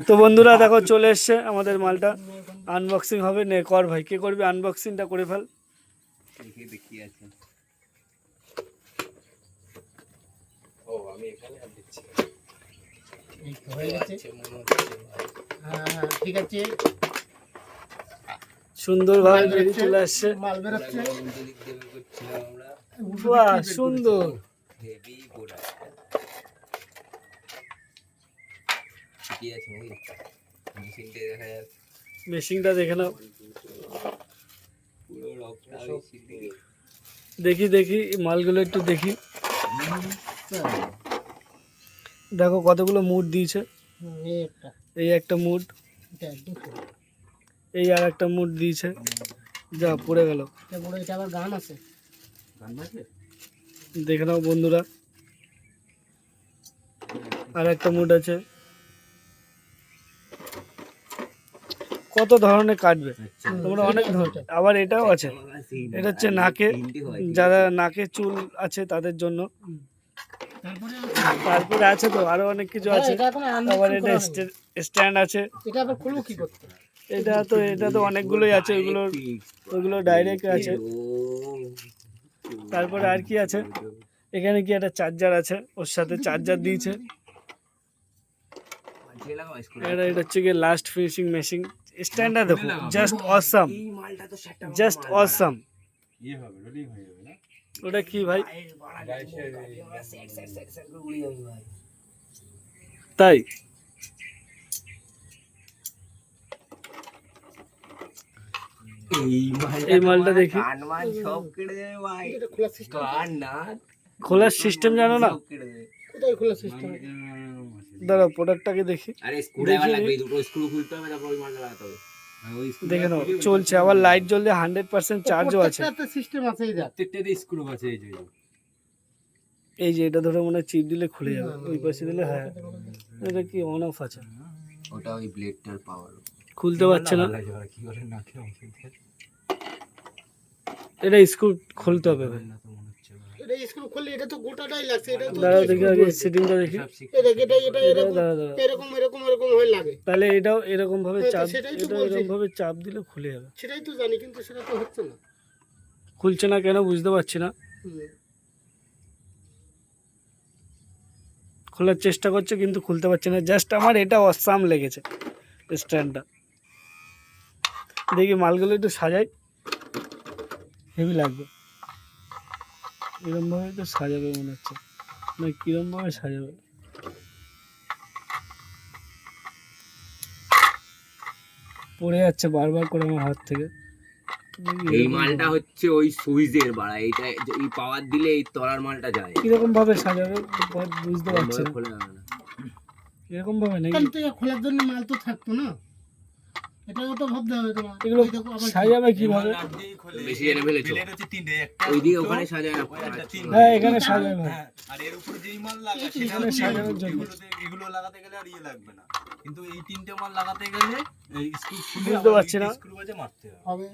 তো বন্ধুরা দেখো চলে এসছে আমাদের মালটা আনবক্সিং হবে। নে কর ভাই, কে করবি আনবক্সিংটা করে ফেল। দেখি আছে। ও আমি এখানে আর দিচ্ছি। এই তো হয়ে গেছে। হ্যাঁ ঠিক আছে, সুন্দর ভাবে বেরিয়ে চলে আসছে। মাল বেরোচ্ছে। বাহ সুন্দর। হেভি গোড়া কি আছে মেশিনটা দেখা যাচ্ছে। মেশিনটা দেখে নাও, পুরো রকটা দেখি দেখি মালগুলো একটু দেখি। দেখো কতগুলো মুড দিয়েছে। এই একটা, এই একটা মুড, এটা দুটো, এই আর একটা মুড দিয়েছে। যা পড়ে গেল। এটা বড়, এটা আবার গান আছে। গান আছে দেখে নাও বন্ধুরা, আর একটা মুড আছে। কত ধরনের কাটবে তোমরা, অনেক ধরনের। আবার এটাও আছে, এটা হচ্ছে নাকে, যারা নাকে চুল আছে তাদের জন্য। তারপরে আছে তো আরো অনেক কিছু আছে। এটা এখন আবার আনবক্সিং এটা করা হয়নি। স্ট্যান্ড আছে। এটা আবার খুলবো কি করতে? এটা তো অনেকগুলোই আছে, ওইগুলো ডাইরেক্ট আছে। তারপরে আর কি আছে, এখানে কি একটা চার্জার আছে, ওর সাথে চার্জার দিয়েছে। এটা হচ্ছে কি লাস্ট ফিনিশিং মেশিন। স্ট্যান্ডটা দেখো, জাস্ট অসাম, জাস্ট অসাম। ওটা কি ভাই? তাই এই মালটা দেখি। এটা খোলার সিস্টেম, খোলার সিস্টেম জানো না? কোথায় খোলার সিস্টেম? দাঁড়াও প্রোডাক্টটাকে দেখি। আরে স্ক্রুড্রাইভার লাগবে, দুটো স্ক্রু খুলতে হবে, তারপর ওই মালটা লাগাতে হবে। ওই দেখে নাও চলছে, আবার লাইট জ্বললে 100% চার্জও আছে। প্রত্যেকটাতে সিস্টেম আছে। এই দেখ, প্রত্যেকটাতে স্ক্রু আছে। এই যে এই যে এটা ধরে মনে হয় চিপ দিলে খুলে যাবে, ওই পাশে দিলে হ্যাঁ। এটা কি অন অফ আছে? ওটা ওই ব্লেডটার পাওয়ার। খুলতে পারছে না, কি করে নাকে ওষুধ দেয়? এটা স্ক্রু খুলতে হবে ভাই। না তো মনে হচ্ছে এটা স্ক্রু খুললে এটা তো গোটাটাই লাগছে। এটা তো দাঁড়াও দেখি আগে সেটিংটা দেখি। এটা এরকম দাঁড়া দাঁড়া, এরকম এরকম এরকম হয়ে লাগে। তাহলে এটাও এরকম ভাবে হ্যাঁ, তো চাপ, সেটাই তো এটা বলছি। এরকম ভাবে চাপ দিলে খুলে যাবে। সেটাই তো জানি, কিন্তু সেটা তো হচ্ছে না। খুলছে না কেন বুঝতে পারছি না। খোলার চেষ্টা করছে কিন্তু খুলতে পারছে না। জাস্ট আমার এটা অসাম লেগেছে স্ট্যান্ডটা। দেখি মালগুলো একটু সাজাই, হেভি লাগবে। এরকম ভাবে তো সাজাবে মনে হচ্ছে, না কিরম ভাবে সাজাবে। পড়ে যাচ্ছে বারবার করে আমার হাত থেকে। এই মালটা হচ্ছে ওই সুইচের বাড়া, এইটা এই পাওয়ার দিলে এই তলার মালটা যায়। কিরকম ভাবে সাজাবে বুঝতে পারছি না। খোলা যাবে না। এরকম ভাবে নাকি? কিন্তু এটা খোলার জন্য মাল তো থাকতো না, এটাও তো ভাবতে হবে তোমার। এগুলো এই দেখো আবার সাজাবে কিভাবে? বেশি এনে ফেলেছো ওইদিকে, ওখানে সাজায় না। হ্যাঁ এখানে সাজাবে ভাই, আর এর উপরে যেই মাল লাগা সেটা এখানে সাজানোর জন্য। এগুলো লাগাতে গেলে আর ইয়ে লাগবে না, কিন্তু এই তিনটে মাল লাগাতে গেলে এই স্ক্রু খুলে বুঝতে পারছি না। স্ক্রু বাজে মারতে হবে। হবে।